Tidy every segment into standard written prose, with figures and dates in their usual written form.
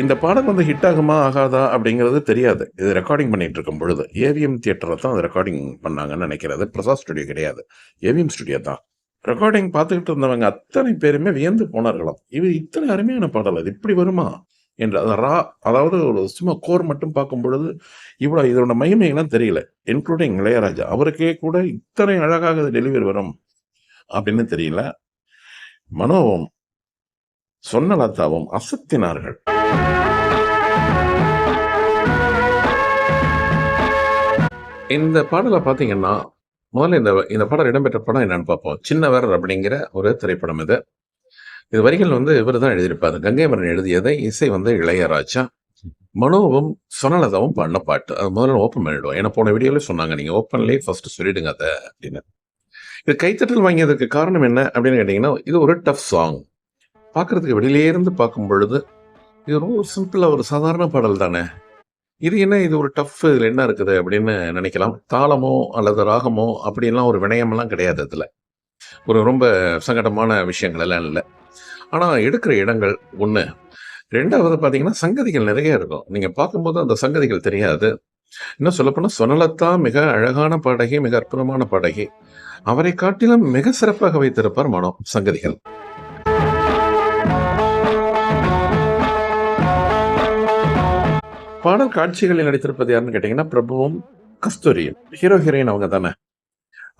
இந்த பாடல் வந்து ஹிட் ஆகுமா ஆகாதா அப்படிங்கிறது தெரியாது. இது ரெக்கார்டிங் பண்ணிட்டு இருக்கும் பொழுது ஏவிஎம் தியேட்டர்ல தான் அது ரெக்கார்டிங் பண்ணாங்கன்னு நினைக்கிறது. பிரசாத் ஸ்டுடியோ கிடையாது, ஏவிஎம் ஸ்டுடியோ தான். ரெக்கார்டிங் பார்த்துக்கிட்டு இருந்தவங்க அத்தனை பேருமே வியந்து போனார்களாம். இது இத்தனை அருமையான பாடல், அது இப்படி வருமா என்று. அது ரா, அதாவது ஒரு சும்மா கோர் மட்டும் பார்க்கும் பொழுது இவ்வளோ இதோட மகிமைகள்லாம் தெரியல. இன்க்ளூடிங் இளையராஜா அவருக்கே கூட இத்தனை அழகாக டெலிவரி வரும் அப்படின்னு தெரியல. மனோவும் சொன்னலதாவும் அசத்தினார்கள். இந்த பாடலை பார்த்தீங்கன்னா, முதல்ல இந்த இந்த பாடல் இடம்பெற்ற படம் என்னன்னு பார்ப்போம். சின்னவர் அப்படிங்கிற ஒரு திரைப்படம் இது. இது வரிகள் வந்து இவர் தான் எழுதியிருப்பாரு. கங்கை அமரன் எழுதியதை, இசை வந்து இளையராஜா. மனோவும் சொன்னலதாவும் பாடின பாட்டு. அது முதல்ல ஓப்பன் பண்ணிடுவோம். ஏன்னா போன வீடியோவில் சொன்னாங்க, நீங்கள் ஓப்பன்லேயே ஃபர்ஸ்ட் சொல்லிடுங்க அதை அப்படின்னு. இது கைத்தட்டல் வாங்கியதுக்கு காரணம் என்ன அப்படின்னு கேட்டிங்கன்னா, இது ஒரு டஃப் சாங். பார்க்குறதுக்கு வெளியிலே இருந்து பார்க்கும் பொழுது இது ரொம்ப சிம்பிளாக ஒரு சாதாரண பாடல் தானே, இது என்ன இது ஒரு டஃப், இதில் என்ன இருக்குது அப்படின்னு நினைக்கலாம். தாளமோ அல்லது ராகமோ அப்படின்லாம் ஒரு வினயமெல்லாம் கிடையாது. அதில் ஒரு ரொம்ப சங்கடமான விஷயங்கள் எல்லாம் இல்லை. ஆனால் எடுக்கிற இடங்கள் ஒன்று. ரெண்டாவது பார்த்தீங்கன்னா சங்கதிகள் நிறைய இருக்கும். நீங்கள் பார்க்கும்போது அந்த சங்கதிகள் தெரியாது. இன்னும் சொல்லப்போனால் சொனலத்தா மிக அழகான பாடகி, மிக அற்புதமான பாடகி. அவரை காட்டிலும் மிக சிறப்பாக வைத்திருப்பார் மனோ சங்கதிகள். பாடல் காட்சிகளில் நடித்திருப்பது யாருன்னு கேட்டீங்கன்னா, பிரபுவும் கஸ்தூரியும். ஹீரோ ஹீரோயின் அவங்க தானே.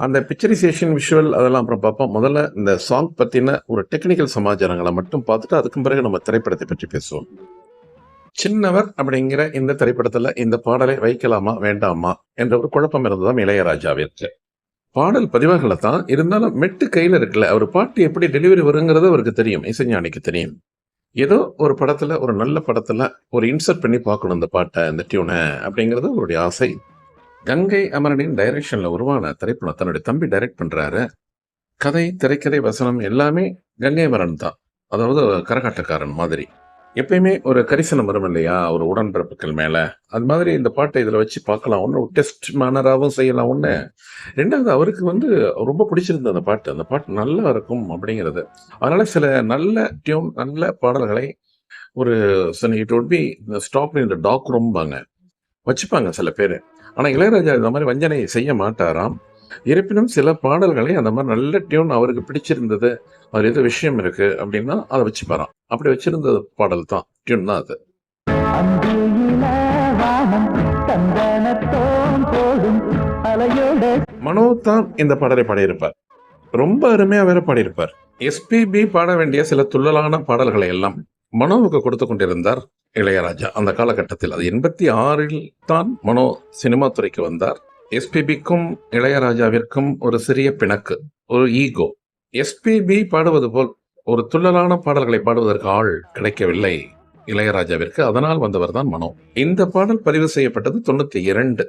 அந்த பிக்சரைசேஷன், விஷுவல் அதெல்லாம் அப்புறம் பார்ப்போம். முதல்ல இந்த சாங் பற்றின ஒரு டெக்னிக்கல் சமாச்சாரங்களை மட்டும் பார்த்துட்டு அதுக்கு பிறகு நம்ம திரைப்படத்தை பற்றி பேசுவோம். சின்னவர் அப்படிங்கிற இந்த திரைப்படத்தில் இந்த பாடலை வைக்கலாமா வேண்டாமா என்ற ஒரு குழப்பம் இருந்ததுதான் இளையராஜாவிற்கு. பாடல் பதிவாகல தான் இருந்தாலும் மெட்டு கையில் இருக்குல்ல, அவர் பாட்டு எப்படி டெலிவரி வருங்கிறது அவருக்கு தெரியும், இசைஞானிக்கு தெரியும். ஏதோ ஒரு படத்துல, ஒரு நல்ல படத்துல ஒரு இன்சர்ட் பண்ணி பார்க்கணும் இந்த பாட்டை, இந்த டியூனை அப்படிங்கிறது அவருடைய ஆசை. கங்கை அமரனின் டைரக்ஷன்ல உருவான திரைப்படம் தன்னுடைய தம்பி டைரக்ட் பண்றாரு. கதை, திரைக்கதை, வசனம் எல்லாமே கங்கை அமரன் தான். அதாவது கரகாட்டக்காரன் மாதிரி. எப்பயுமே ஒரு கரிசனம் வரும் இல்லையா ஒரு உடன்பிறப்புகள் மேல, அது மாதிரி இந்த பாட்டை இதுல வச்சு பார்க்கலாம். ஒன்று டெஸ்ட் மேனராகவும் செய்யலாம். ஒன்று ரெண்டாவது அவருக்கு வந்து ரொம்ப பிடிச்சிருந்த அந்த பாட்டு நல்லா இருக்கும் அப்படிங்கிறது. அதனால சில நல்ல டியூன், நல்ல பாடல்களை ஒரு it would be stop in the talk ரூம்பாங்க, வச்சுப்பாங்க சில பேர். ஆனா இளையராஜா இந்த மாதிரி வஞ்சனை செய்ய மாட்டாராம். இருப்பினும் சில பாடல்களை அந்த மாதிரி நல்ல டியூன் அவருக்கு பிடிச்சிருந்தது, அதுல ஏதோ விஷயம் இருக்கு அப்படின்னா அதை வச்சுப்பாராம். அப்படி வச்சிருந்த பாடல் தான், டியூன் தான் அது. மனோ தான் இந்த பாடலை பாடியிருப்பார். ரொம்ப அருமையா வேற பாடியிருப்பார். எஸ்பிபி பாட வேண்டிய சில துள்ளலான பாடல்களை எல்லாம் மனோவுக்கு கொடுத்து கொண்டிருந்தார் இளையராஜா அந்த காலகட்டத்தில். அது 86 தான் மனோ சினிமா துறைக்கு வந்தார். எஸ்பிபிக்கும் இளையராஜாவிற்கும் ஒரு சிறிய பிணக்கு, ஒரு ஈகோ. எஸ்பிபி பாடுவது போல் ஒரு துள்ளலான பாடல்களை பாடுவதற்கு ஆள் கிடைக்கவில்லை இளையராஜாவிற்கு. அதனால் வந்தவர் தான் மனோ. இந்த பாடல் பதிவு செய்யப்பட்டது 92.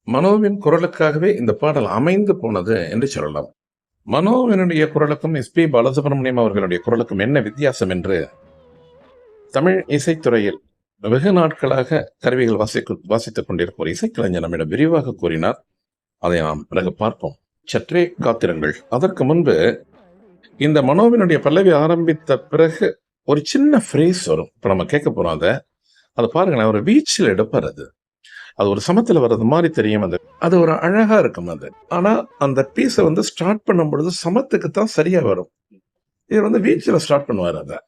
மனோவின் குரலுக்காகவே இந்த பாடல் அமைந்து போனது என்று சொல்லலாம். மனோவினுடைய குரலுக்கும் எஸ்பி பாலசுப்ரமணியம் அவர்களுடைய குரலுக்கும் என்ன வித்தியாசம் என்று தமிழ் இசைத்துறையில் வெகு நாட்களாக கருவிகள் வாசித்துக் கொண்டிருக்கும் ஒரு இசைக்கலைஞர் நம்மிடம் விரிவாக கூறினார். அதை நாம் பிறகு பார்ப்போம். சற்றே காத்திருங்கள். அதற்கு முன்பு இந்த மனோவினுடைய பல்லவி ஆரம்பித்த பிறகு ஒரு சின்ன ஃப்ரேஸ் வரும். இப்ப நம்ம கேட்க போறோம். அதை பாருங்களேன், ஒரு வீச்சில் எடுப்பார். அது ஒரு சமத்துல வர்றது மாதிரி தெரியும். அது ஒரு அழகா இருக்கும். ஆனா அந்த பீஸை வந்து ஸ்டார்ட் பண்ணும் பொழுது சமத்துக்கு தான் சரியா வரும். இது வந்து வீச்சில் ஸ்டார்ட் பண்ணுவார். அதை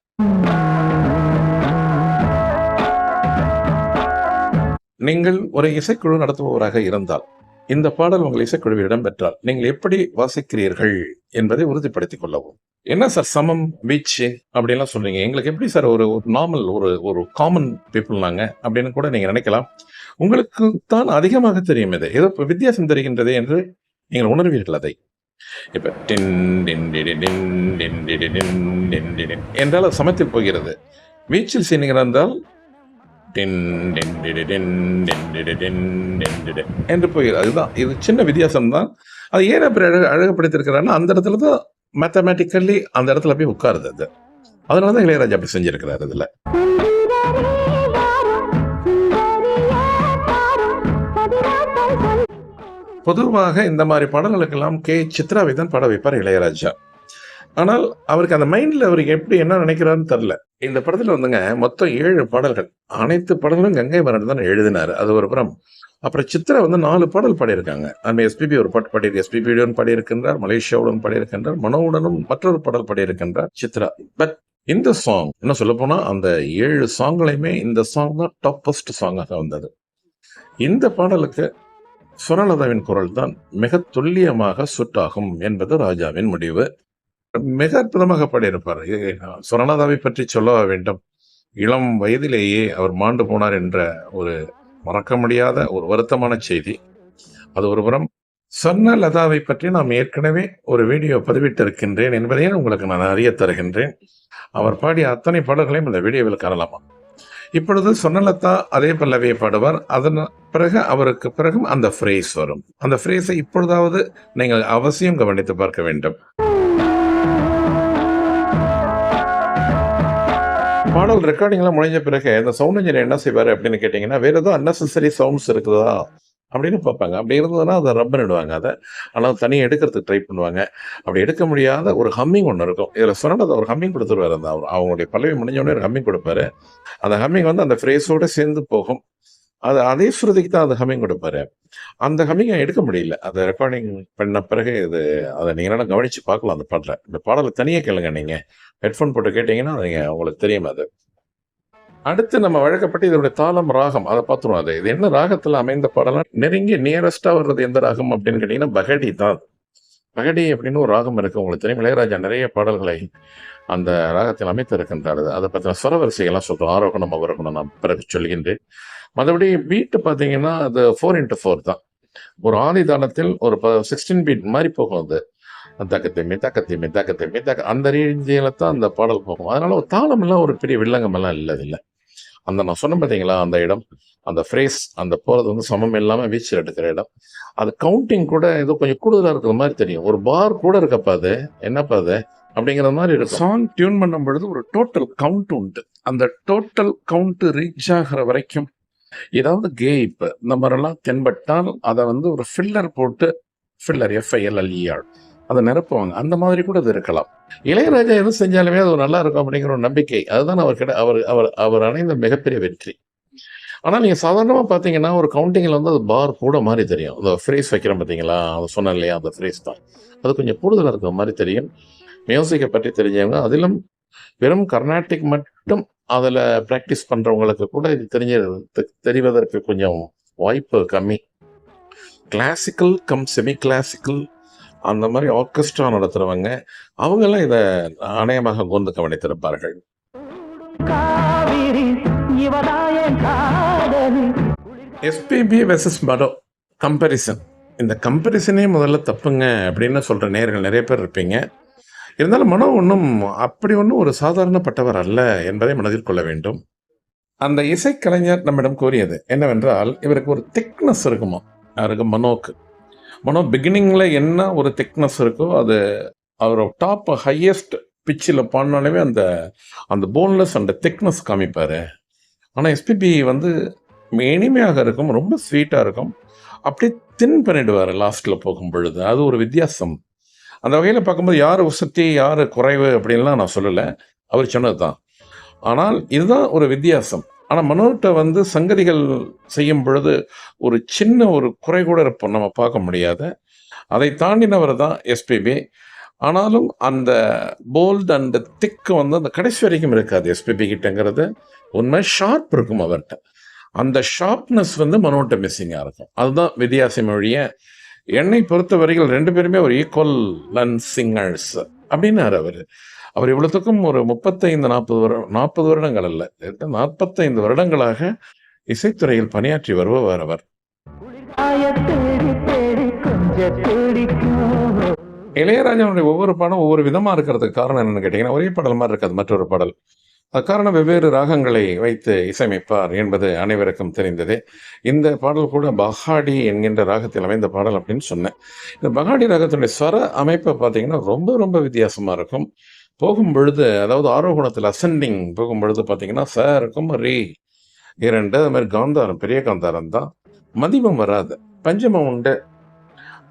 நீங்கள் ஒரு இசைக்குழு நடத்துபவராக இருந்தால், இந்த பாடல் உங்கள் இசைக்குழுவில் இடம்பெற்றால் நீங்கள் எப்படி வாசிக்கிறீர்கள் என்பதை உறுதிப்படுத்திக் கொள்ளவும். என்ன சார் சமம், வீச்சு அப்படின்லாம் சொல்றீங்க, எங்களுக்கு எப்படி சார் ஒரு நார்மல் ஒரு காமன் பீப்புள் நாங்க அப்படின்னு கூட நீங்க நினைக்கலாம். உங்களுக்கு தான் அதிகமாக தெரியும். இது ஏதோ வித்தியாசம் தெரிகின்றது என்று நீங்கள் உணர்வீர்கள். அதை இப்ப என்றால் சமத்தில் போகிறது. வீச்சில் செய்யுங்கள் என்றால் என்று போகிறது. அதுதான் இது சின்ன வித்தியாசம் தான். அது ஏன் அப்படி அழகப்படுத்திருக்கிறாருன்னா அந்த இடத்துல தான் மேத்தமேட்டிக்கலி அந்த இடத்துல போய் உட்காருது. அது அதனாலதான் இளையராஜா அப்படி செஞ்சிருக்கிறார். இதுல பொதுவாக இந்த மாதிரி பாடல்களுக்கெல்லாம் சித்ராவை தான் பாட வைப்பார் இளையராஜா. ஆனால் அவருக்கு அந்த மைண்ட்ல அவருக்கு எப்படி என்ன நினைக்கிறாருன்னு தெரியல. இந்த படத்துல வந்துங்க மொத்தம் 7 பாடல்கள். அனைத்து பாடல்களும் கங்கை மரன் தான் எழுதினாரு. அது ஒரு புறம். அப்புறம் சித்ரா வந்து 4 பாடல் பாடியிருக்காங்க. நம்ம எஸ்பிபி ஒரு பாட்டு எஸ்பிபியுடன் பாடியிருக்கின்றார், மலேசியாவுடன் பாடியிருக்கின்றார், மனோவுடனும் மற்றொரு பாடல் பாடியிருக்கின்றார் சித்ரா. பட் இந்த சாங் என்ன சொல்லப்போனா அந்த 7 சாங்களையுமே இந்த சாங் தான் டாப்பஸ்ட் சாங்காக வந்தது. இந்த பாடலுக்கு சுரலதாவின் குரல் தான் மிக துல்லியமாக சுட்டாகும் என்பது ராஜாவின் முடிவு. மிக அற்புதமாக பாடியிருப்பார். சுரலதாவை பற்றி சொல்ல வேண்டும். இளம் வயதிலேயே அவர் மாண்டு போனார் என்ற ஒரு மறக்க முடியாத ஒரு வருத்தமான செய்தி. அது ஒரு புறம். சொர்ணலதாவை பற்றி நாம் ஏற்கனவே ஒரு வீடியோ பதிவிட்டிருக்கின்றேன் என்பதையும் உங்களுக்கு நான் அறிய தருகின்றேன். அவர் பாடிய அத்தனை பாடல்களையும் இந்த வீடியோவில் காணலாமா. இப்பொழுது சொர்ணலதா அதே பல்லவியை பாடுவார். அதன் பிறகு அவருக்கு பிறகும் அந்த ஃப்ரேஸ் வரும். அந்த ஃப்ரேஸை இப்பொழுதாவது நீங்கள் அவசியம் கவனித்து பார்க்க வேண்டும். பாடல் ரெக்கார்டிங்லாம் முடிஞ்ச பிறகு இந்த சவுண்ட் இன்ஜினியர் என்ன செய்வாரு அப்படின்னு கேட்டீங்கன்னா, வேற ஏதோ அன்னெசரி சவுண்ட்ஸ் இருக்குதா அப்படின்னு பார்ப்பாங்க. அப்படி இருந்ததுன்னா அதை ரப் பண்ணிடுவாங்க. அதை ஆனால் தனியாக எடுக்கிறதுக்கு ட்ரை பண்ணுவாங்க. அப்படி எடுக்க முடியாத ஒரு ஹம்மிங் ஒன்று இருக்கும். இதில் சொன்னதை ஒரு ஹம்மிங் கொடுத்துருவாரு. அந்த அவங்களுடைய பல்லவி முடிஞ்சோடனே ஒரு ஹம்மிங் கொடுப்பாரு. அந்த ஹம்மிங் வந்து அந்த ஃப்ரேஸோடு சேர்ந்து போகும். அது அதே ஸ்ருதிக்கு தான் அந்த ஹம்மிங் கொடுப்பாரு. அந்த ஹம்மிங்கை எடுக்க முடியல. அதை ரெக்கார்டிங் பண்ண பிறகு அதை நீங்கள் என்ன கவனித்து பார்க்கலாம். அந்த பாடலை இந்த பாடலை தனியாக கேளுங்க. நீங்கள் ஹெட்ஃபோன் போட்டு கேட்டிங்கன்னா நீங்கள் உங்களுக்கு தெரியும். அது அடுத்து நம்ம வழக்கப்பட்டு இதோடைய தாளம் ராகம் அதை பார்த்துருவோம். அது இது என்ன ராகத்தில் அமைந்த பாடலாம் நெருங்கி நியரஸ்டாக வர்றது எந்த ராகம் அப்படின்னு கேட்டிங்கன்னா பகடி தான். பகடி அப்படின்னு ஒரு ராகம் இருக்குது. உங்களுக்கு தெரியும், இளையராஜா நிறைய பாடல்களை அந்த ராகத்தில் அமைத்திருக்கின்றார். அதை பற்றின சுரவரிசைகள்லாம் சொல்கிறோம். ஆரோகணம் அவரோகணம் நான் பிறகு சொல்கின்றேன். மற்றபடி பீட்டு பார்த்தீங்கன்னா அது 4x4 தான். ஒரு ஆதி தாளத்தில் ஒரு 16 பீட் மாதிரி போகும். அது அந்த ரீதியில தான் அந்த பாடல் போகும். அதனால ஒரு தாளம் எல்லாம் ஒரு பெரிய வில்லங்கம் எல்லாம் இல்லை. அந்த நான் சொன்ன பார்த்தீங்களா, அந்த இடம், அந்த ஃப்ரேஸ், அந்த போகிறது வந்து சமம் இல்லாமல் வீச்சில் எடுக்கிற இடம். அது கவுண்டிங் கூட ஏதோ கொஞ்சம் கூடுதலாக இருக்கிற மாதிரி தெரியும். ஒரு பார் கூட இருக்கப்பா அது என்னப்பா அது அப்படிங்கிற மாதிரி இருக்கும். சாங் டியூன் பண்ணும் பொழுது ஒரு டோட்டல் கவுண்ட் உண்டு. அந்த டோட்டல் கவுண்ட் ரீச் ஆகிற வரைக்கும் ஏதாவது கேப் இந்த மாதிரிலாம் தென்பட்டால் அதை வந்து ஒரு ஃபில்லர் போட்டு, ஃபில்லர் FILLER அதை நிரப்புவாங்க. அந்த மாதிரி கூட அது இருக்கலாம். இளையராஜா எது செஞ்சாலுமே அது நல்லா இருக்கும் அப்படிங்கிற ஒரு நம்பிக்கை. அதுதான் அவர் அடைந்த மிகப்பெரிய வெற்றி. ஆனால் நீங்கள் சாதாரணமாக பார்த்தீங்கன்னா ஒரு கவுண்டிங்கில் வந்து அது பார் கூட மாதிரி தெரியும். அந்த ஃப்ரேஸ் வைக்கிறோம் பார்த்தீங்களா, அதை சொன்னேன் இல்லையா, அந்த ஃப்ரேஸ் தான் அது கொஞ்சம் கூடுதலாக இருக்கிற மாதிரி தெரியும். மியூசிக்கை பற்றி தெரிஞ்சவங்க, அதிலும் வெறும் கர்நாடிக் மட்டும் அதில் ப்ராக்டிஸ் பண்ணுறவங்களுக்கு கூட இது தெரிவதற்கு கொஞ்சம் வாய்ப்பு கம்மி. கிளாசிக்கல் செமி கிளாசிக்கல் அந்த மாதிரி ஆர்கெஸ்ட்ரா நடத்துறவங்க அவங்கெல்லாம் இதை ஆணையமாக கூர்ந்து கவனித்திருப்பார்கள். எஸ்பிபி வெர்சஸ் மனோ கம்பேரிசன், இந்த கம்பேரிசனே முதல்ல தப்புங்க அப்படின்னு சொல்ற நேயர்கள் நிறைய பேர் இருப்பீங்க. இருந்தாலும் மனோ ஒன்றும் அப்படி ஒன்றும் ஒரு சாதாரணப்பட்டவர் அல்ல என்பதை மனதில் கொள்ள வேண்டும். அந்த இசைக்கலைஞர் நம்மிடம் கூறியது என்னவென்றால், இவருக்கு ஒரு திக்னஸ் இருக்குமா, யாருக்கு, மனோக்கு. மனோ பிகினிங்கில் என்ன ஒரு திக்னஸ் இருக்கோ அது அவர் டாப் ஹையஸ்ட் பிச்சில் பாடினாலுமே அந்த அந்த போன்லெஸ் அந்த திக்னஸ் காமிப்பார். ஆனால் எஸ்பிபி வந்து இனிமையாக இருக்கும், ரொம்ப ஸ்வீட்டாக இருக்கும். அப்படியே தின் பண்ணிடுவார் லாஸ்ட்டில் போகும் பொழுது. அது ஒரு வித்தியாசம். அந்த வகையில் பார்க்கும்போது யார் உசத்தி யார் குறைவு அப்படின்லாம் நான் சொல்லலை, அவர் சொன்னது தான். ஆனால் இதுதான் ஒரு வித்தியாசம். ஆனால் மனோட்ட வந்து சங்கதிகள் செய்யும் பொழுது ஒரு சின்ன ஒரு குறை கூட இருப்போம் நம்ம பார்க்க முடியாத. அதை தாண்டினவர் தான் எஸ்பிபி. ஆனாலும் அந்த போல்டு அந்த திக்கு வந்து அந்த கடைசி வரைக்கும் இருக்காது எஸ்பிபி கிட்டங்கிறது உண்மை. ஷார்ப் இருக்கும் அவர்கிட்ட. அந்த ஷார்ப்னஸ் வந்து மனோட்ட மிஸ்ஸிங்காக இருக்கும். அதுதான் வித்தியாசம் ஒழிய என்னை பொறுத்த வரைக்கும் 2 பேருமே ஒரு ஈக்குவல் சிங்கர்ஸ் அப்படின்னாரு அவர். அவர் இவ்வளோத்துக்கும் ஒரு 35-40 வருடங்கள் அல்ல, 45 வருடங்களாக இசைத்துறையில் பணியாற்றி வருபவர் அவர். இளையராஜாவுடைய ஒவ்வொரு பாடம் ஒவ்வொரு விதமாக இருக்கிறதுக்கு காரணம் என்னன்னு கேட்டிங்கன்னா, ஒரே பாடல் மாதிரி இருக்காது மற்றொரு பாடல். அது காரணம் வெவ்வேறு ராகங்களை வைத்து இசையமைப்பார் என்பது அனைவருக்கும் தெரிந்தது. இந்த பாடல் கூட பஹாடி என்கின்ற ராகத்தில் அமைந்த பாடல் அப்படின்னு சொன்னேன். இந்த பஹாடி ராகத்தினுடைய ஸ்வர அமைப்பை பார்த்தீங்கன்னா ரொம்ப ரொம்ப வித்தியாசமாக இருக்கும். போகும் பொழுது, அதாவது ஆரோகணத்தில் அசெண்டிங் போகும் பொழுது பார்த்தீங்கன்னா இருக்கும் ரீ 2, அது மாதிரி காந்தாரம் பெரிய காந்தாரம் தான், மதிமம் வராது, பஞ்சமம் உண்டு,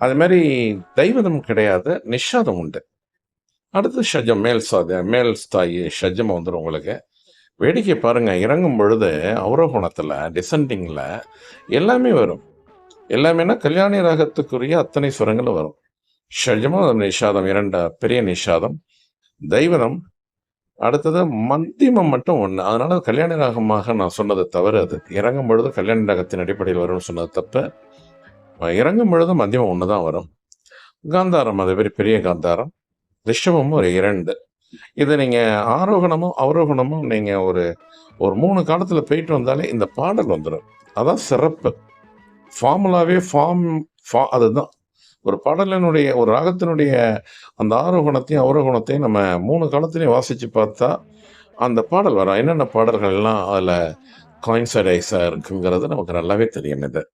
அது மாதிரி தைவதம் கிடையாது, நிஷாதம் உண்டு. அடுத்து ஷஜம், மேல் ஸ்தாயி ஷஜம் வந்துடும் உங்களுக்கு. வேடிக்கை பாருங்க, இறங்கும் பொழுது அவரோகணத்தில் டிசெண்டிங்கில் எல்லாமே வரும். எல்லாமேனா கல்யாணி ராகத்துக்குரிய அத்தனை சுரங்களும் வரும். ஷஜமும் நிஷாதம், இரண்டு பெரிய நிஷாதம், தைவதம், அடுத்தது மத்தியமம் மட்டும் ஒன்று. அதனால கல்யாணி ராகமாக நான் சொன்னது தவறு. அது இறங்கும் பொழுது கல்யாணி ராகத்தின் அடிப்படையில் வரும்னு சொன்னது தப்பு. இறங்கும் பொழுது மத்தியமம் ஒன்று தான் வரும். காந்தாரம் அது பெரிய காந்தாரம், ரிஷபமும் ஒரு 2. இது நீங்கள் ஆரோகணமும் அவரோகணமும் நீங்கள் ஒரு 3 காலத்தில் போயிட்டு வந்தாலே இந்த பாடல் வந்துடும். அதான் சிறப்பு. ஃபார்முலாவே அதுதான். ஒரு பாடலினுடைய ஒரு ராகத்தினுடைய அந்த ஆரோகணத்தையும் அவரோகணத்தையும் நம்ம 3 காலத்திலையும் வாசித்து பார்த்தா அந்த பாடல் வரும். என்னென்ன பாடல்கள் எல்லாம் அதில் காயின்சைடைஸாக இருக்குங்கிறது நமக்கு நல்லாவே தெரியும். இது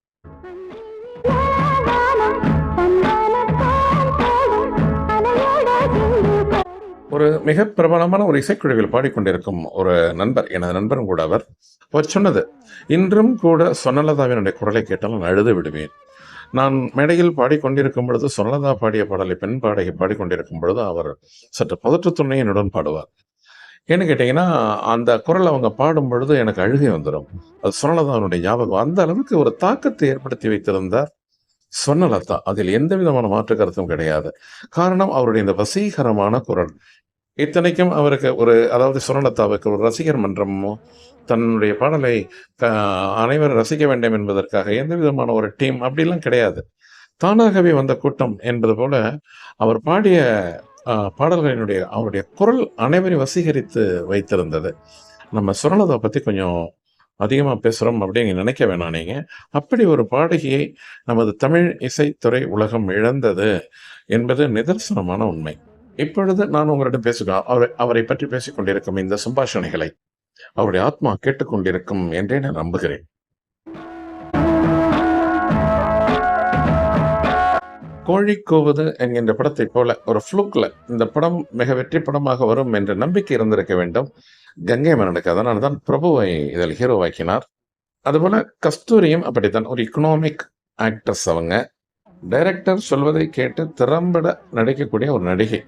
ஒரு மிக பிரபலமான ஒரு இசைக்குழுவில் பாடிக்கொண்டிருக்கும் ஒரு நண்பர், எனது நண்பரும் கூட அவர் சொன்னது, இன்றும் கூட சொன்னலதாவினுடைய குரலை கேட்டால் நான் அழுது விடுவேன். நான் மேடையில் பாடிக்கொண்டிருக்கும் பொழுது சொன்னலதா பாடிய பாடலை பெண் பாடகி பாடிக்கொண்டிருக்கும் பொழுது அவர் சற்று பதற்றத்துணை என்னுடன் பாடுவார். ஏன்னு கேட்டிங்கன்னா, அந்த குரல் அவங்க பாடும் பொழுது எனக்கு அழுகை வந்துடும். அது சொன்னலதாவினுடைய ஞாபகம். அந்த அளவுக்கு ஒரு தாக்கத்தை ஏற்படுத்தி வைத்திருந்தார் சொன்னலதா. அதில் எந்த விதமான மாற்று கருத்தும் கிடையாது. காரணம் அவருடைய இந்த வசீகரமான குரல். இத்தனைக்கும் அவருக்கு அதாவது சுரலதாவுக்கு ஒரு ரசிகர் மன்றமோ தன்னுடைய பாடலை அனைவரும் ரசிக்க வேண்டும் என்பதற்காக எந்த விதமான ஒரு டீம் அப்படிலாம் கிடையாது. தானாகவே வந்த கூட்டம் என்பது போல அவர் பாடிய பாடல்களினுடைய அவருடைய குரல் அனைவரையும் வசீகரித்து வைத்திருந்தது. நம்ம சுரலதா பற்றி கொஞ்சம் அதிகமாக பேசுகிறோம் அப்படின்னு நினைக்க வேணாம் நீங்கள். அப்படி ஒரு பாடகியை நமது தமிழ் இசைத்துறை உலகம் இழந்தது என்பது நிதர்சனமான உண்மை. இப்பொழுது நான் உங்களிடம் அவரை பற்றி பேசிக் கொண்டிருக்கும் இந்த சம்பாஷணைகளை அவருடைய ஆத்மா கேட்டுக்கொண்டிருக்கும் என்றே நான் நம்புகிறேன். கோழி கூவுது என்கின்ற படத்தை போல ஒரு ஃப்ளூக்ல இந்த படம் மிக வெற்றி படமாக வரும் என்ற நம்பிக்கை இருந்திருக்க வேண்டும் கங்கை மரனுக்கு. அதனால தான் பிரபுவை இதில் ஹீரோவாக்கினார். அதுபோல கஸ்தூரியும் அப்படித்தான். ஒரு இக்கனாமிக் ஆக்ட்ரஸ். அவங்க டைரக்டர் சொல்வதை கேட்டு திறம்பட நடிக்கக்கூடிய ஒரு நடிகை.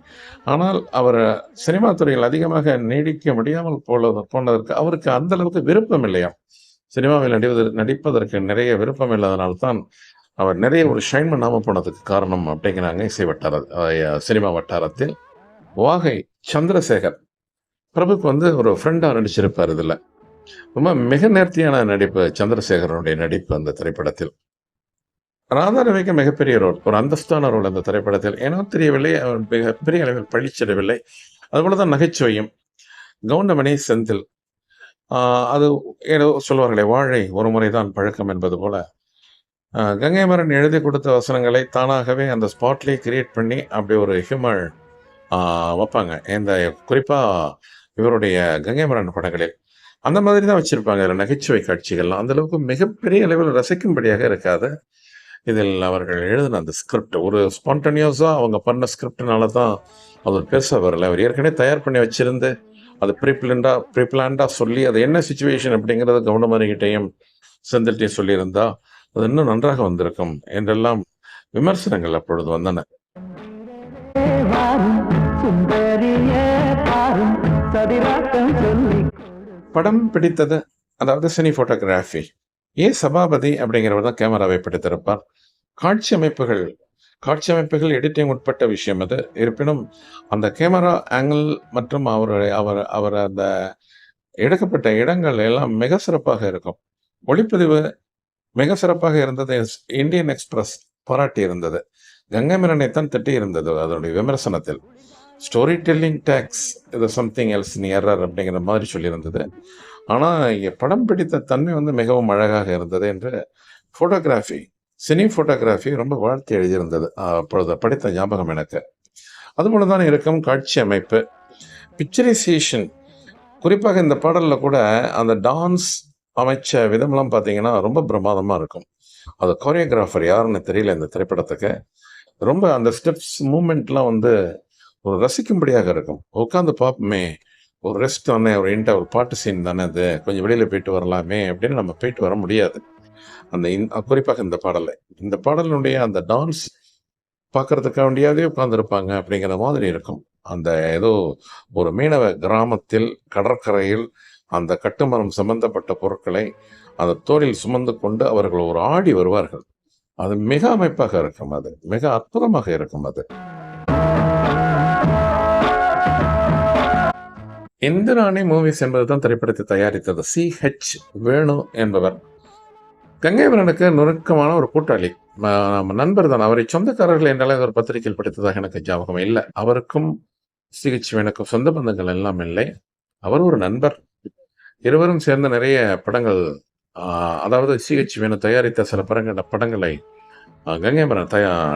ஆனால் அவர் சினிமா துறையில் அதிகமாக நீடிக்க முடியாமல் போனதற்கு அவருக்கு அந்த அளவுக்கு விருப்பம் இல்லையா. சினிமாவில் நடிப்பதற்கு நிறைய விருப்பம் இல்லாதனால்தான் அவர் நிறைய ஒரு ஷைன் பண்ணாமல் போனதுக்கு காரணம் அப்படிங்கிறாங்க சினிமா வட்டாரத்தில். வாகை சந்திரசேகர் பிரபுக்கு ஒரு ஃப்ரெண்டாக நடிச்சிருப்பார். இதில் ரொம்ப மிக நேர்த்தியான நடிப்பு சந்திரசேகரனுடைய நடிப்பு அந்த திரைப்படத்தில். ராதாரவிக்கு மிகப்பெரிய ரோல், ஒரு அந்தஸ்தான ரோல் அந்த திரைப்படத்தில். ஏனோ தெரியவில்லை, அவர் மிகப்பெரிய அளவில் பழிச்சிடவில்லை. அதுபோலதான் நகைச்சுவையும். கவுண்டமணி செந்தில், அது ஏதோ சொல்வார்களே, வாழை ஒரு முறைதான் பழக்கம் என்பது போல கங்கை மரன் எழுதி கொடுத்த வசனங்களை தானாகவே அந்த ஸ்பாட்லேயே கிரியேட் பண்ணி அப்படி ஒரு ஹியூமர் வைப்பாங்க. இந்த குறிப்பாக இவருடைய கங்கை மரன் படங்களில் அந்த மாதிரி தான் வச்சுருப்பாங்க. அதில் நகைச்சுவை காட்சிகள்லாம் அந்தளவுக்கு மிகப்பெரிய அளவில் ரசிக்கும்படியாக இருக்காது. இதில் அவர்கள் எழுதின அந்த ஸ்கிரிப்ட் ஒரு ஸ்பான்டனியஸாக அவங்க பண்ண ஸ்கிரிப்ட்னால தான் அவர் பெருசாக வரல. அவர் ஏற்கனவே தயார் பண்ணி வச்சுருந்து அது ப்ரீப்ளான்டாக சொல்லி அது என்ன சுச்சுவேஷன் அப்படிங்கிறத கவுண்டமணிகிட்டையும் செந்தில்கிட்டையும் சொல்லியிருந்தா அது இன்னும் நன்றாக வந்திருக்கும் என்றெல்லாம் விமர்சனங்கள் அப்பொழுது வந்தன. படம் பிடித்தது, அதாவது சினி போட்டோகிராஃபி. சபாபதி அப்படிங்கிறவர் தான் கேமராவை பிடித்திருப்பார். காட்சி அமைப்புகள் எடிட்டிங் உட்பட்ட விஷயம் அது. இருப்பினும் அந்த கேமரா ஆங்கிள் மற்றும் அவர் அந்த எடுக்கப்பட்ட இடங்கள் எல்லாம் மிக சிறப்பாக இருக்கும். ஒளிப்பதிவு மிக சிறப்பாக இருந்தது. இந்தியன் எக்ஸ்பிரஸ் பாராட்டி இருந்தது. கங்கை மரனைத்தான் திட்டி இருந்தது அதனுடைய விமர்சனத்தில். ஸ்டோரி டெல்லிங் டேக்ஸ் இது சம்திங் எல்ஸ் நியரர் அப்படிங்கிற மாதிரி சொல்லியிருந்தது. ஆனால் படம் பிடித்த தன்மை மிகவும் அழகாக இருந்தது என்று சினி ஃபோட்டோகிராஃபி ரொம்ப வாழ்த்து எழுதியிருந்தது. அப்பொழுது படித்த ஞாபகம் எனக்கு. அதுபோல தான் இருக்கும் காட்சி அமைப்பு, பிக்சரைசேஷன். குறிப்பாக இந்த பாடலில் கூட அந்த டான்ஸ் அமைச்ச விதமெல்லாம் பார்த்தீங்கன்னா ரொம்ப பிரமாதமாக இருக்கும். அது கோரியோகிராஃபர் யாருன்னு தெரியல இந்த திரைப்படத்துக்கு. ரொம்ப அந்த ஸ்டெப்ஸ் மூமெண்ட்லாம் ஒரு ரசிக்கும்படியாக இருக்கும். உட்காந்து பார்ப்போமே, ஒரு ரெஸ்ட் தானே, ஒரு பாட்டு சீன் தானே, அது கொஞ்சம் வெளியில் போயிட்டு வரலாமே அப்படின்னு நம்ம போயிட்டு வர முடியாது. குறிப்பாக இந்த பாடலினுடைய அந்த டான்ஸ் பார்க்கறதுக்காக வேண்டியாவே உட்கார்ந்திருப்பாங்க அப்படிங்கிற மாதிரி இருக்கும். அந்த ஏதோ ஒரு மீனவ கிராமத்தில் கடற்கரையில் அந்த கட்டுமரம் சம்பந்தப்பட்ட பொருட்களை அந்த தோளில் சுமந்து கொண்டு அவர்கள் ஒரு ஆடி வருவார்கள். அது மிக அமைப்பாக இருக்கும். அது மிக அற்புதமாக இருக்கும். அது இந்திராணி மூவிஸ் என்பதுதான் திரைப்படத்தை தயாரித்தது. சி.ஹெச். வேணு என்பவர் கங்கைவரனுக்கு நுணுக்கமான ஒரு கூட்டாளி. நம்ம நண்பர் தான். அவரை சொந்தக்காரர்கள் என்றாலே ஒரு பத்திரிகையில் படித்ததாக எனக்கு ஞாபகம் இல்லை. அவருக்கும் சி.ஹெச். வேணுக்கும் சொந்த பந்தங்கள் எல்லாம் இல்லை. அவர் ஒரு நண்பர். இருவரும் சேர்ந்து நிறைய படங்கள், அதாவது சி.ஹெச். வேணு தயாரித்த சில படங்களை கங்கைவரன்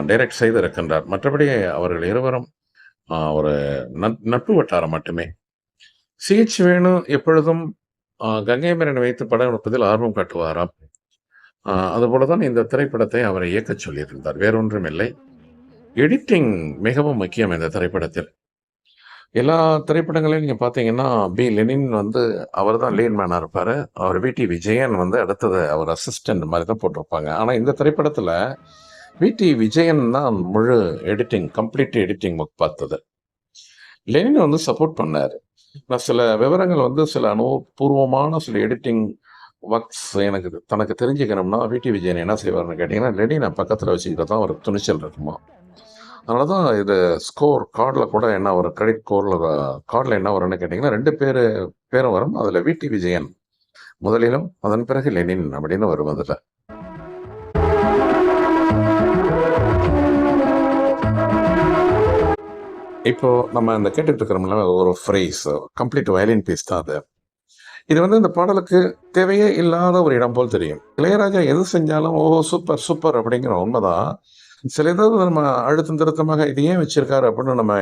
டைரக்ட் செய்திருக்கின்றார். மற்றபடி அவர்கள் இருவரும் ஒரு நட்பு வட்டாரம் மட்டுமே. சி.ஹெச். வேணு எப்பொழுதும் கங்கைவரனை வைத்து படம் எடுப்பதில் ஆர்வம் காட்டுவாராம். அதுபோலதான் இந்த திரைப்படத்தை அவரை இயக்கச் சொல்லியிருந்தார். வேறொன்றும் இல்லை. எடிட்டிங் மிகவும் முக்கியம் இந்த திரைப்படத்தில். எல்லா திரைப்படங்களையும் நீங்க பாத்தீங்கன்னா பி லெனின் அவர் தான் லீட் மேனா இருப்பாரு. அவர் வி.டி. விஜயன் அடுத்தது அவர் அசிஸ்டன்ட் மாதிரி தான் போட்டிருப்பாங்க. ஆனா இந்த திரைப்படத்துல வி.டி. விஜயன் தான் முழு எடிட்டிங், கம்ப்ளீட் எடிட்டிங் ஒர்க் பார்த்தது. லெனின் சப்போர்ட் பண்ணாரு. நான் சில விவரங்கள் சில அனுபவபூர்வமான சில எடிட்டிங் ஒர்க்ஸ் தனக்கு தெரிஞ்சுக்கணும்னா வி.டி. விஜயன் என்ன செய்வார்னு கேட்டிங்கன்னா, லெனினை பக்கத்தில் வச்சுக்கிட்டு தான் ஒரு துணிச்சல் இருக்குமா. அதனால தான் இது ஸ்கோர் கார்டில் கூட என்ன வரும், கிரெடிட் கார்டில் என்ன வரும்னு கேட்டிங்கன்னா 2 பேரும் வரும். அதில் வி.டி. விஜயன் முதலிலும் அதன் பிறகு லெனின் அப்படின்னு வரும். அதில் இப்போ நம்ம இந்த கேட்டுட்டு இருக்கிறோம்ல ஒரு ஃப்ரேஸ், கம்ப்ளீட் வயலின் பீஸ் தான் அது. இது இந்த பாடலுக்கு தேவையே இல்லாத ஒரு இடம் போல் தெரியும். இளையராஜா எது செஞ்சாலும் ஓ சூப்பர் சூப்பர் அப்படிங்கிற உண்மைதான். சில ஏதாவது நம்ம அழுத்தம் திருத்தமாக இது ஏன் வச்சிருக்காரு அப்படின்னு நம்ம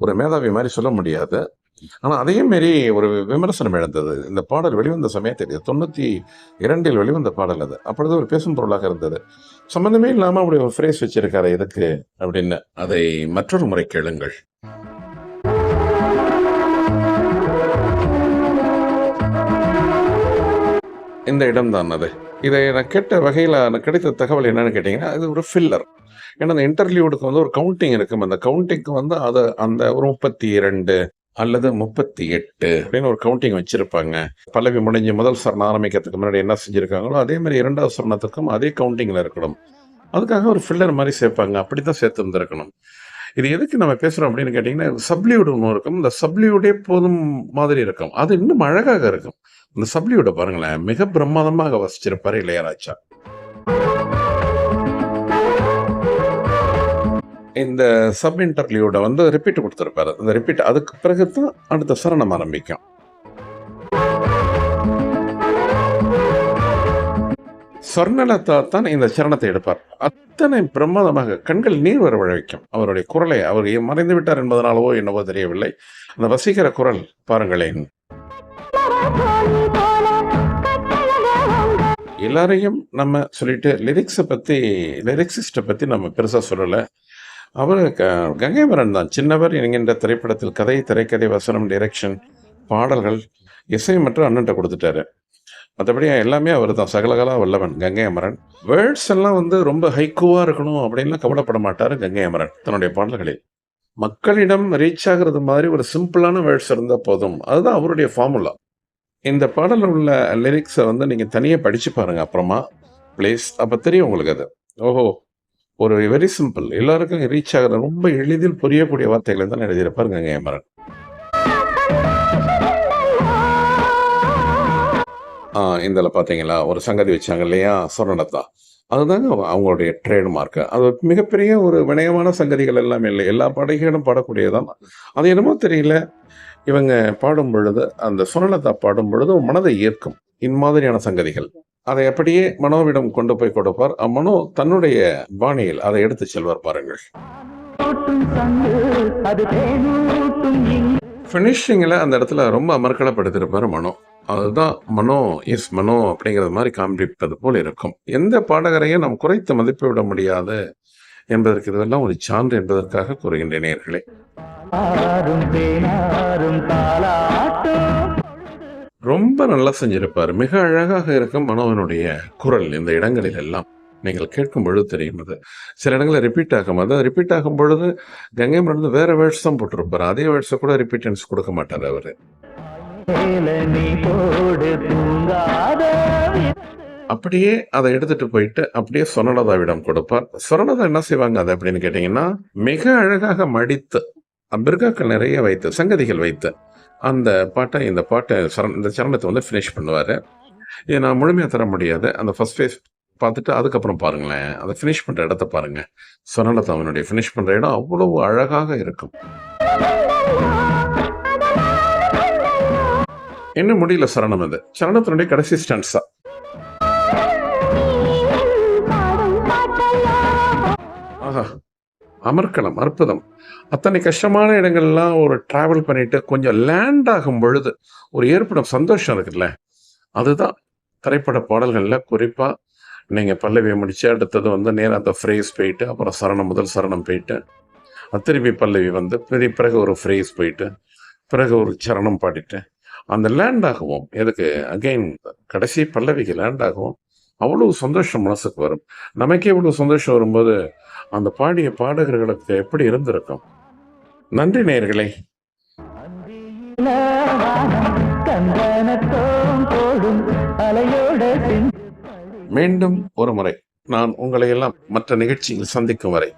ஒரு மேதாவி மாதிரி சொல்ல முடியாது. ஆனா அதே மாரி ஒரு விமர்சனம் எழுந்தது. இந்த பாடல் வெளிவந்த சமயத்தில் 92 வெளிவந்த பாடல் அது. அப்பொழுது ஒரு பேசும் பொருளாக இருந்தது. சம்பந்தமே இல்லாம அப்படி ஒரு ஃப்ரேஸ் வச்சிருக்காரு எதுக்கு அப்படின்னு. அதை மற்றொரு முறை கேளுங்கள். இந்த இடம் தான் அது. இதை நான் கேட்ட வகையில் எனக்கு கிடைத்த தகவல் என்னன்னு கேட்டிங்கன்னா, இது ஒரு ஃபில்லர். ஏன்னா அந்த இன்டர்வியூடுக்கு ஒரு கவுண்டிங் இருக்கும். அந்த கவுண்டிங்க்கு அதை அந்த ஒரு 32 அல்லது 38 அப்படின்னு ஒரு கவுண்டிங் வச்சிருப்பாங்க. பல்லவி முடிஞ்சு முதல் சரணம் ஆரம்பிக்கிறதுக்கு முன்னாடி என்ன செஞ்சிருக்காங்களோ அதே மாதிரி 2வது சரணத்துக்கும் அதே கவுண்டிங்ல இருக்கணும். அதுக்காக ஒரு ஃபில்லர் மாதிரி சேர்ப்பாங்க. அப்படித்தான் சேர்த்து இருந்திருக்கணும். இது எதுக்கு நம்ம பேசுறோம் அப்படின்னு கேட்டிங்கன்னா, சப்ளியூட் ஒன்று இருக்கும். இந்த சப்ளியூடே போதும் மாதிரி இருக்கும். அது இன்னும் அழகாக இருக்கும். இந்த சப்ளியூட பாருங்களேன், மிக பிரமாதமாக வசிச்சிருப்பாரு இளையராஜா. இந்த சப் இன்டர்லியூட ரிப்பீட் கொடுத்திருப்பாரு. இந்த ரிப்பீட் அதுக்கு பிறகுதான் அடுத்த சரணம் ஆரம்பிக்கும். சொர்ணலதா தான் இந்த சரணத்தை எடுப்பார். அத்தனை பிரமாதமாக கண்கள் நீர் வர வைக்கும். அவருடைய குரலை அவர் மறைந்து விட்டார் என்பதனாலவோ என்னவோ தெரியவில்லை. அந்த வசீகர குரல் பாருங்களேன். எல்லாரையும் நம்ம சொல்லிட்டு லிரிக்ஸிஸ்ட பத்தி நம்ம பெருசா சொல்லல. அவர் கங்கைவரன் தான். சின்னவர் என்கின்ற திரைப்படத்தில் கதை, திரைக்கதை, வசனம், டைரக்ஷன், பாடல்கள், இசை மற்றும் அண்ணன்ட்ட கொடுத்துட்டாரு. மற்றபடி எல்லாமே அவர் தான். சகலகலா வல்லவன் கங்கை அமரன். வேர்ட்ஸ் எல்லாம் ரொம்ப ஹைக்கூவா இருக்கணும் அப்படின்லாம் கவலைப்பட மாட்டாரு கங்கை அமரன் தன்னுடைய பாடல்களில். மக்களிடம் ரீச் ஆகுறது மாதிரி ஒரு சிம்பிளான வேர்ட்ஸ் இருந்தால் போதும். அதுதான் அவருடைய ஃபார்முலா. இந்த பாடலில் உள்ள லிரிக்ஸை நீங்க தனியாக படிச்சு பாருங்க அப்புறமா ப்ளீஸ். அப்போ தெரியும் உங்களுக்கு அது. ஓஹோ, ஒரு வெரி சிம்பிள், எல்லாருக்கும் ரீச் ஆகிற ரொம்ப எளிதில் புரியக்கூடிய வார்த்தைகளை தான் எழுதியிருப்பாரு கங்கை அமரன். இதில் பார்த்தீங்களா ஒரு சங்கதி வச்சாங்க இல்லையா, சொர்ணலதா. அதுதாங்க அவங்களுடைய ட்ரேட்மார்க்கு. அது மிகப்பெரிய ஒரு வினயமான சங்கதிகள் எல்லாமே இல்லை. எல்லா பாடகிகளும் பாடக்கூடியதான். அது என்னமோ தெரியல, இவங்க பாடும் பொழுது, அந்த சொர்ணலதா பாடும் பொழுது மனதை ஈர்க்கும் இம்மாதிரியான சங்கதிகள். அதை அப்படியே மனோவிடம் கொண்டு போய் கொடுப்பார். மனோ தன்னுடைய பாணியில் அதை எடுத்து செல்வார் பாருங்கள். ஃபினிஷிங்கில் அந்த இடத்துல ரொம்ப அமர்க்களப்படுத்திருப்பார் மனோ. அதுதான் மனோ இஸ் மனோ அப்படிங்கிறது மாதிரி காண்பிப்பது போல் இருக்கும். எந்த பாடகரையும் நாம் குறைத்து மதிப்பிட முடியாது என்பதற்கு இதுவெல்லாம் ஒரு சான்று என்பதற்காக கூறுகின்ற நேயர்களே. ரொம்ப நல்லா செஞ்சிருப்பார். மிக அழகாக இருக்கும் மனோவினுடைய குரல் இந்த இடங்களில் எல்லாம். நீங்கள் கேட்கும் பொழுது தெரியும் அது. சில இடங்களில் ரிப்பீட் ஆகும். அது ரிப்பீட் ஆகும் பொழுது கங்கை அமரன் வந்து வேற வேர்ட்ஸ் தான் போட்டிருப்பாரு. அதே வேர்ட்ஸை கூட ரிப்பீட்டன்ஸ் கொடுக்க மாட்டார் அவரு. அப்படியே அதை எடுத்துட்டு போயிட்டு அப்படியே சுவர்ணலதாவிடம் கொடுப்பார். சுவர்ணலதா என்ன செய்வாங்க அது அப்படின்னு கேட்டீங்கன்னா, மிக அழகாக மடித்து பிருகாக்கள் நிறைய வைத்து சங்கதிகள் வைத்து அந்த பாட்டை இந்த இந்த சரணத்தை வந்து ஃபினிஷ் பண்ணுவாரு. இதை நான் முழுமையாக தர முடியாது. அந்த ஃபர்ஸ்ட் ஃபேஸ் பார்த்துட்டு அதுக்கப்புறம் பாருங்களேன், அதை ஃபினிஷ் பண்ற இடத்த பாருங்க. சுவர்ணலதாவினுடைய ஃபினிஷ் பண்ற இடம் அவ்வளவு அழகாக இருக்கும். இன்னும் முடியல சரணம். அது சரணத்தினுடைய கடைசி ஸ்டான்ஸா. ஆஹா, அமர்க்களம், அற்புதம். அத்தனை கஷ்டமான இடங்கள்லாம் ஒரு டிராவல் பண்ணிட்டு கொஞ்சம் லேண்ட் ஆகும் பொழுது ஒரு ஏற்படும் சந்தோஷம் இருக்குல்ல, அதுதான் திரைப்பட பாடல்கள்ல குறிப்பா நீங்க பல்லவியை முடிச்சு அடுத்தது வந்து நேரம் அந்த ஃப்ரேஸ் போயிட்டு அப்புறம் சரணம், முதல் சரணம் போயிட்டு திருப்பி பல்லவி வந்து பிறகு ஒரு ஃப்ரேஸ் போயிட்டு பிறகு ஒரு சரணம் பாடிட்டு அந்த லேண்ட் ஆகுவோம். எதுக்கு அகைன் கடைசி பல்லவிக்கு லேண்ட் ஆகும். அவ்வளவு சந்தோஷம் மனசுக்கு வரும். நமக்கே இவ்வளவு சந்தோஷம் வரும்போது அந்த பாடிய பாடகர்களுக்கு எப்படி இருந்திருக்கும். நன்றி நேயர்களே. மீண்டும் ஒரு முறை நான் உங்களை எல்லாம் மற்ற நிகழ்ச்சியில் சந்திக்கும் வரை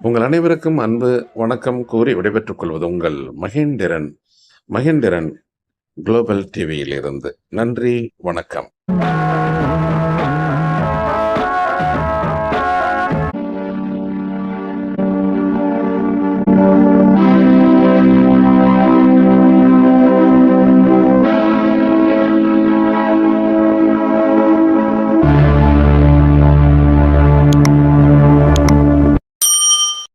உங்கள் அனைவருக்கும் அன்பு வணக்கம் கூறி விடைபெற்றுக் கொள்வது உங்கள் மகேந்திரன் குளோபல் டிவியில் இருந்து. நன்றி, வணக்கம்.